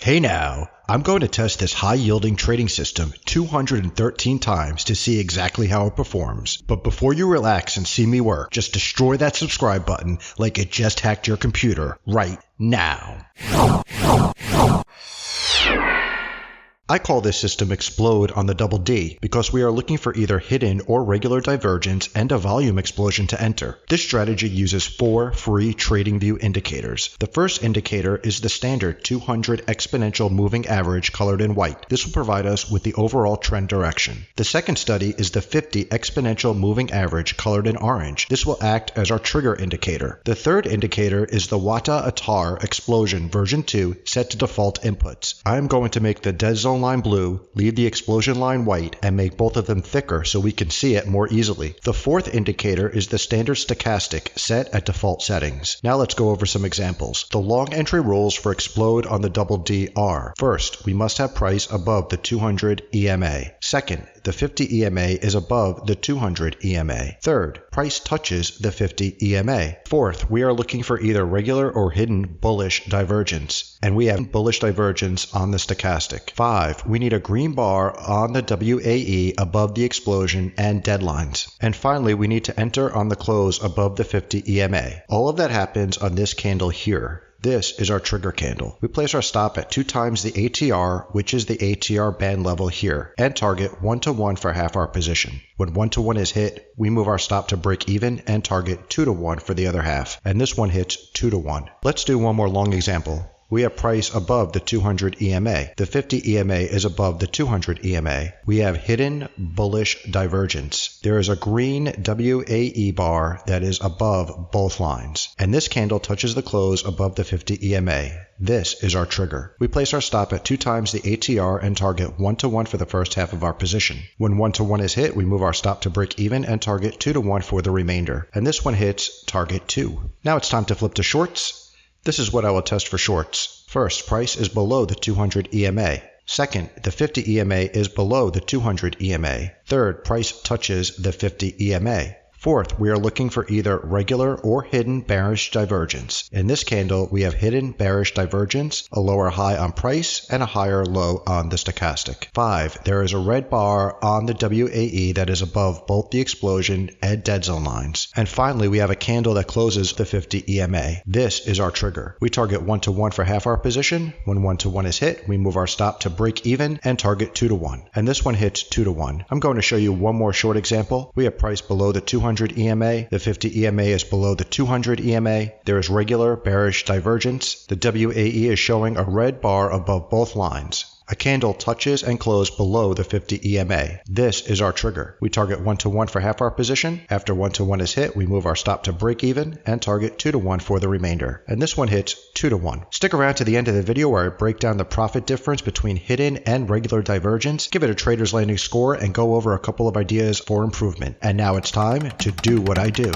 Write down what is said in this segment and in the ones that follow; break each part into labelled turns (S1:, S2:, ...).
S1: Hey now, I'm going to test this high-yielding trading system 213 times to see exactly how it performs. But before you relax and see me work, just destroy that subscribe button like it just hacked your computer right now. I call this system Explode on the double D because we are looking for either hidden or regular divergence and a volume explosion to enter. This strategy uses 4 free TradingView indicators. The first indicator is the standard 200 exponential moving average colored in white. This will provide us with the overall trend direction. The second study is the 50 exponential moving average colored in orange. This will act as our trigger indicator. The third indicator is the Wata Atar Explosion version 2 set to default inputs. I am going to make the dead zone line blue, leave the explosion line white, and make both of them thicker so we can see it more easily. The fourth indicator is the standard stochastic set at default settings. Now let's go over some examples. The long entry rules for Explode on the double D are: first, we must have price above the 200 EMA. Second, the 50 EMA is above the 200 EMA. Third, price touches the 50 EMA. Fourth, we are looking for either regular or hidden bullish divergence, and we have bullish divergence on the stochastic. 5, we need a green bar on the WAE above the explosion and deadlines. And finally, we need to enter on the close above the 50 EMA. All of that happens on this candle here. This is our trigger candle. We place our stop at 2 times the ATR, which is the ATR band level here, and target 1-to-1 for half our position. When 1-to-1 is hit, we move our stop to break even and target 2-to-1 for the other half, and this one hits 2-to-1. Let's do one more long example. We have price above the 200 EMA. The 50 EMA is above the 200 EMA. We have hidden bullish divergence. There is a green WAE bar that is above both lines. And this candle touches the close above the 50 EMA. This is our trigger. We place our stop at 2 times the ATR and target 1-to-1 for the first half of our position. When 1-to-1 is hit, we move our stop to break even and target 2-to-1 for the remainder. And this one hits target 2. Now it's time to flip to shorts. This is what I will test for shorts. First, price is below the 200 EMA. Second, the 50 EMA is below the 200 EMA. Third, price touches the 50 EMA. Fourth, we are looking for either regular or hidden bearish divergence. In this candle, we have hidden bearish divergence, a lower high on price, and a higher low on the stochastic. 5, there is a red bar on the WAE that is above both the explosion and dead zone lines. And finally, we have a candle that closes the 50 EMA. This is our trigger. We target 1-to-1 for half our position. When 1-to-1 is hit, we move our stop to break even and target 2-to-1. And this one hits 2-to-1. I'm going to show you one more short example. We have price below the 200 EMA. The 50 EMA is below the 200 EMA. There is regular bearish divergence. The WAE is showing a red bar above both lines. A candle touches and closes below the 50 EMA. This is our trigger. We target 1-to-1 for half our position. After 1-to-1 is hit, we move our stop to break even and target 2-to-1 for the remainder. And this one hits 2-to-1. Stick around to the end of the video where I break down the profit difference between hidden and regular divergence, give it a trader's landing score, and go over a couple of ideas for improvement. And now it's time to do what I do.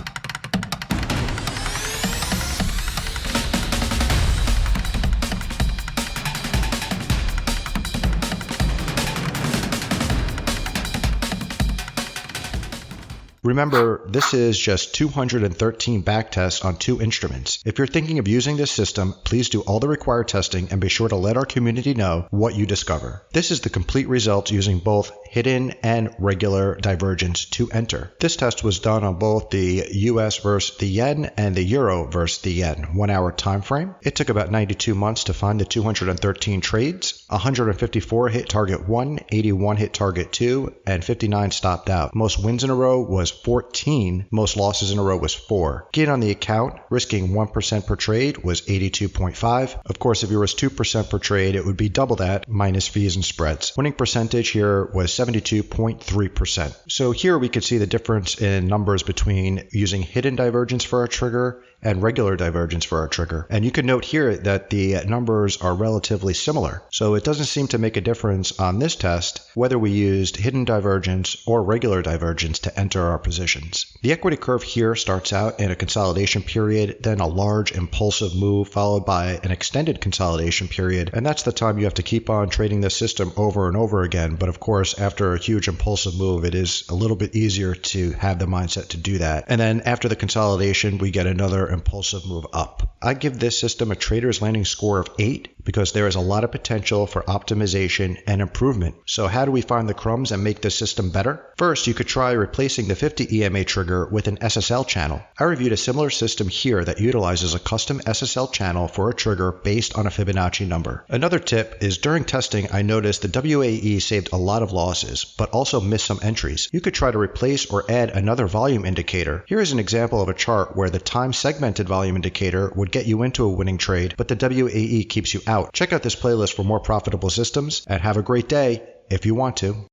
S1: Remember, this is just 213 backtests on 2 instruments. If you're thinking of using this system, please do all the required testing and be sure to let our community know what you discover. This is the complete results using both hidden and regular divergence to enter. This test was done on both the US versus the yen and the euro versus the yen 1 hour time frame. It took about 92 months to find the 213 trades. 154 hit target 1, 81 hit target 2, and 59 stopped out. Most wins in a row was 14, most losses in a row was 4. Gain on the account, risking 1% per trade, was 82.5. Of course, if you risk 2% per trade, it would be double that, minus fees and spreads. Winning percentage here was 72.3%. So here we could see the difference in numbers between using hidden divergence for our trigger and regular divergence for our trigger. And you can note here that the numbers are relatively similar. So it doesn't seem to make a difference on this test whether we used hidden divergence or regular divergence to enter our positions. The equity curve here starts out in a consolidation period, then a large impulsive move followed by an extended consolidation period. And that's the time you have to keep on trading this system over and over again. But of course, after a huge impulsive move, it is a little bit easier to have the mindset to do that. And then after the consolidation, we get another impulsive move up. I give this system a trader's landing score of 8 because there is a lot of potential for optimization and improvement. So how do we find the crumbs and make the system better? First, you could try replacing the 50 EMA trigger with an SSL channel. I reviewed a similar system here that utilizes a custom SSL channel for a trigger based on a Fibonacci number. Another tip is during testing, I noticed the WAE saved a lot of losses, but also missed some entries. You could try to replace or add another volume indicator. Here is an example of a chart where the time segmented volume indicator would get you into a winning trade, but the WAE keeps you out. Check out this playlist for more profitable systems, and have a great day if you want to.